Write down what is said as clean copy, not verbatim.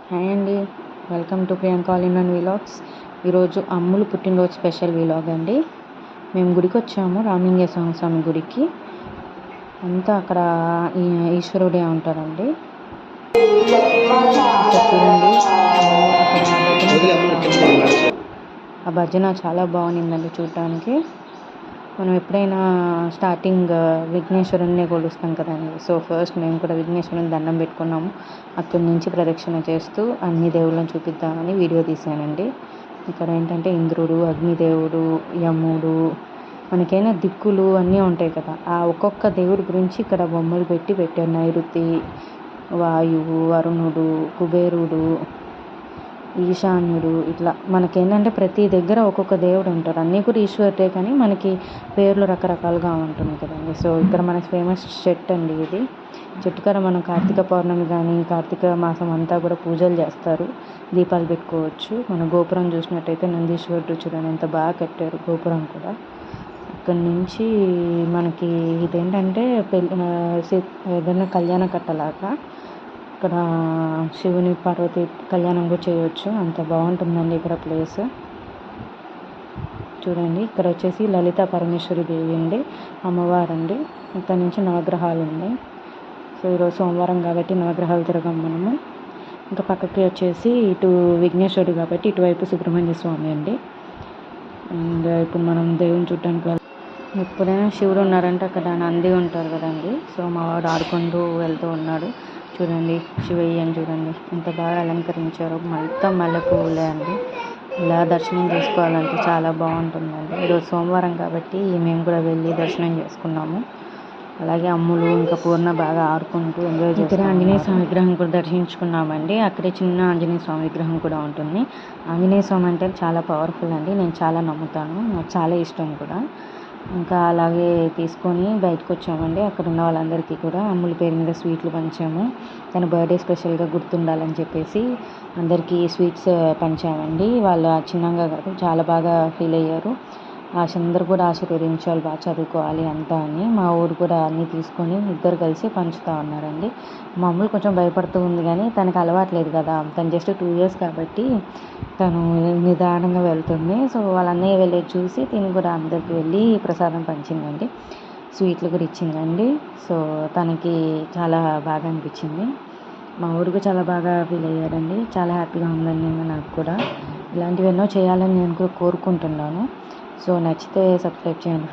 Hi అండి. Welcome to Priyanka all in one vlogs. ఈరోజు అమ్ములు పుట్టినరోజు స్పెషల్ వీలాగ్ అండి. మేము గుడికి వచ్చాము, రామలింగేశ్వర స్వామి గుడికి. అంతా అక్కడ ఈశ్వరుడే ఉంటారండి. ఇక్కడ చూడండి, ఆ భజన చాలా బాగుందండి చూడటానికి. మనం ఎప్పుడైనా స్టార్టింగ్ విఘ్నేశ్వరుణ్ణి కొలుస్తాం కదండి. సో ఫస్ట్ మేము కూడా విఘ్నేశ్వరుని దండం పెట్టుకున్నాము. అక్కడి నుంచి ప్రదక్షిణ చేస్తూ అన్ని దేవుళ్ళని చూపిద్దామని వీడియో తీసానండి. ఇక్కడ ఏంటంటే ఇంద్రుడు, అగ్నిదేవుడు, యముడు, మనకైనా దిక్కులు అన్నీ ఉంటాయి కదా. ఆ ఒక్కొక్క దేవుడి గురించి ఇక్కడ బొమ్మలు పెట్టారు. నైరుతి, వాయువు, వరుణుడు, కుబేరుడు, ఈశాన్యుడు, ఇట్లా మనకేంటంటే ప్రతి దగ్గర ఒక్కొక్క దేవుడు ఉంటారు. అన్నీ కూడా ఈశ్వరుడే, కానీ మనకి పేర్లు రకరకాలుగా ఉంటుంది కదండి. సో ఇక్కడ మనకి ఫేమస్ చెట్టు అండి ఇది. చెట్టుకాడ మనం కార్తీక పౌర్ణమి కానీ కార్తీక మాసం అంతా కూడా పూజలు చేస్తారు, దీపాలు పెట్టుకోవచ్చు. మన గోపురం చూసినట్టయితే నందీశ్వరుడు చూడండి ఎంత బాగా కట్టారు గోపురం కూడా. అక్కడి నుంచి మనకి ఇదేంటంటే ఏదైనా కళ్యాణ కట్టలాగా ఇక్కడ శివుని పార్వతి కళ్యాణం కూడా చేయవచ్చు. అంత బాగుంటుందండి ఇక్కడ ప్లేస్. చూడండి, ఇక్కడ వచ్చేసి లలిత పరమేశ్వరి దేవి అండి, అమ్మవారండి. ఇక్కడ నుంచి నవగ్రహాలు ఉన్నాయి. సో ఈరోజు సోమవారం కాబట్టి నవగ్రహాలు తిరగం మనము. ఇంకా పక్కకి వచ్చేసి ఇటు విఘ్నేశ్వరుడు కాబట్టి ఇటువైపు సుబ్రహ్మణ్య స్వామి అండి. అండ్ ఇప్పుడు మనం దేవుని చూడటానికి ఎప్పుడైనా శివుడు ఉన్నారంటే అక్కడ నంది ఉంటారు కదండి. సో మా వాడు ఆడుకుంటూ వెళ్తూ ఉన్నాడు. చూడండి శివయ్య అని చూడండి ఎంత బాగా అలంకరించారో. మొత్తం మల్లెపూలే అండి. ఇలా దర్శనం చేసుకోవాలంటే చాలా బాగుంటుందండి. ఈరోజు సోమవారం కాబట్టి మేము కూడా వెళ్ళి దర్శనం చేసుకున్నాము. అలాగే అమ్ములు ఇంకా పూర్ణ బాగా ఆడుకుంటూ ఎంజాయ్ చేస్తారు. ఆంజనేయ స్వామి విగ్రహం కూడా దర్శించుకున్నామండి. అక్కడే చిన్న ఆంజనేయ స్వామి విగ్రహం కూడా ఉంటుంది. ఆంజనేయ స్వామి అంటే చాలా పవర్ఫుల్ అండి. నేను చాలా నమ్ముతాను, నాకు చాలా ఇష్టం కూడా. ఇంకా అలాగే తీసుకొని బయటకు వచ్చామండి. అక్కడ ఉన్న వాళ్ళందరికీ కూడా అమ్ముల పేరు మీద స్వీట్లు పంచాము. తన బర్త్డే స్పెషల్గా గుర్తుండాలని చెప్పేసి అందరికీ స్వీట్స్ పంచామండి. వాళ్ళు చిన్నగా కాదు, చాలా బాగా ఫీల్ అయ్యారు. అందరూ కూడా ఆశీర్వదించాలి, బాగా చదువుకోవాలి అంతా అని. మా ఊరు కూడా అన్నీ తీసుకొని ఇద్దరు కలిసి పంచుతూ ఉన్నారండి. మా అమ్ములు కొంచెం భయపడుతూ ఉంది, కానీ తనకు అలవాట్లేదు కదా. తను జస్ట్ 2 years కాబట్టి తను నిదానంగా వెళ్తుంది. సో వాళ్ళ అన్నయ్య వెళ్ళేది చూసి తిని కూడా అందరికి వెళ్ళి ప్రసాదం పంచిందండి, స్వీట్లు కూడా ఇచ్చిందండి. సో తనకి చాలా బాగా అనిపించింది. మా ఊరికి చాలా బాగా ఫీల్ అయ్యారండి. చాలా హ్యాపీగా ఉందండి నాకు కూడా. ఇలాంటివి ఎన్నో చేయాలని నేను కూడా కోరుకుంటున్నాను. సో నచ్చితే సబ్స్క్రైబ్ చేయండి.